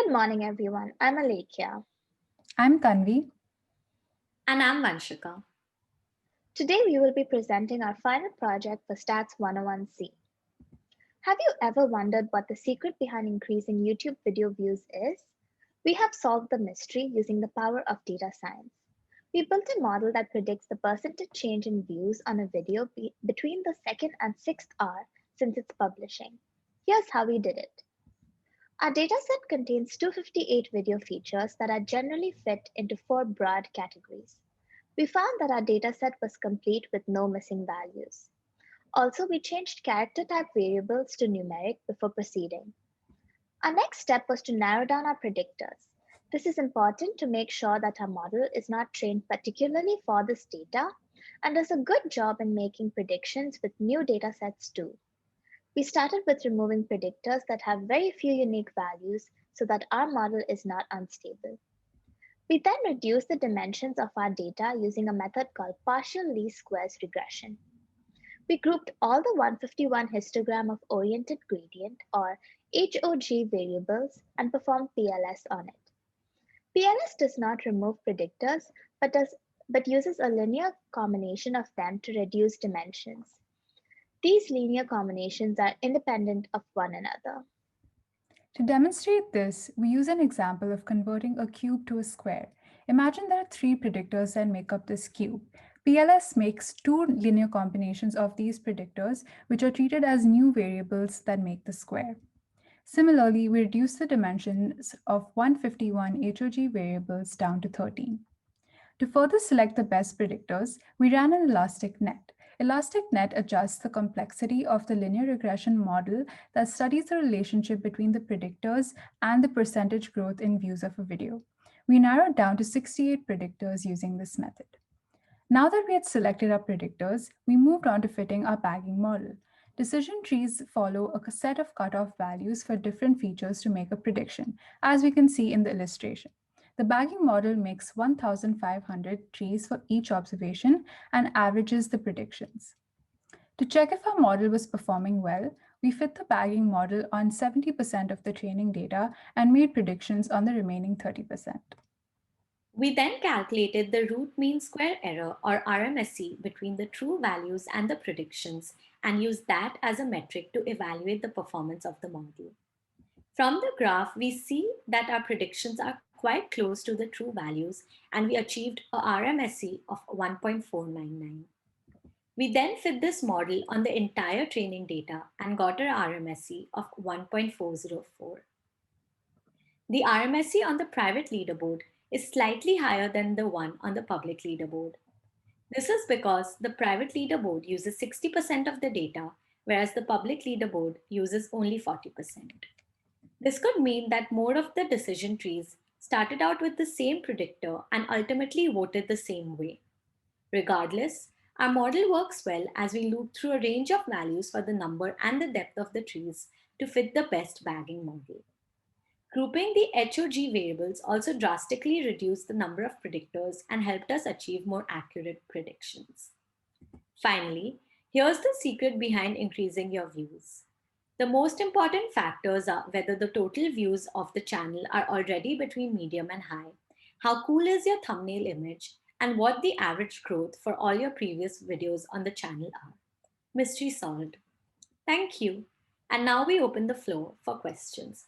Good morning, everyone. I'm Alekhya. I'm Tanvi. And I'm Vansika. Today, we will be presenting our final project for Stats 101C. Have you ever wondered what the secret behind increasing YouTube video views is? We have solved the mystery using the power of data science. We built a model that predicts the percentage change in views on a video between the second and sixth hour since its publishing. Here's how we did it. Our dataset contains 258 video features that are generally fit into four broad categories. We found that our dataset was complete with no missing values. Also, we changed character type variables to numeric before proceeding. Our next step was to narrow down our predictors. This is important to make sure that our model is not trained particularly for this data and does a good job in making predictions with new datasets too. We started with removing predictors that have very few unique values so that our model is not unstable. We then reduced the dimensions of our data using a method called partial least squares regression. We grouped all the 151 histogram of oriented gradient or HOG variables and performed PLS on it. PLS does not remove predictors but uses a linear combination of them to reduce dimensions. These linear combinations are independent of one another. To demonstrate this, we use an example of converting a cube to a square. Imagine there are three predictors that make up this cube. PLS makes two linear combinations of these predictors, which are treated as new variables that make the square. Similarly, we reduce the dimensions of 151 HOG variables down to 13. To further select the best predictors, we ran an elastic net. ElasticNet adjusts the complexity of the linear regression model that studies the relationship between the predictors and the percentage growth in views of a video. We narrowed down to 68 predictors using this method. Now that we had selected our predictors, we moved on to fitting our bagging model. Decision trees follow a set of cutoff values for different features to make a prediction, as we can see in the illustration. The bagging model makes 1,500 trees for each observation and averages the predictions. To check if our model was performing well, we fit the bagging model on 70% of the training data and made predictions on the remaining 30%. We then calculated the root mean square error or RMSE between the true values and the predictions and used that as a metric to evaluate the performance of the model. From the graph, we see that our predictions are quite close to the true values and we achieved a RMSE of 1.499. We then fit this model on the entire training data and got our RMSE of 1.404. The RMSE on the private leaderboard is slightly higher than the one on the public leaderboard. This is because the private leaderboard uses 60% of the data, whereas the public leaderboard uses only 40%. This could mean that more of the decision trees started out with the same predictor and ultimately voted the same way. Regardless, our model works well as we loop through a range of values for the number and the depth of the trees to fit the best bagging model. Grouping the HOG variables also drastically reduced the number of predictors and helped us achieve more accurate predictions. Finally, here's the secret behind increasing your views. The most important factors are whether the total views of the channel are already between medium and high, how cool is your thumbnail image, and what the average growth for all your previous videos on the channel are. Mystery solved. Thank you. And now we open the floor for questions.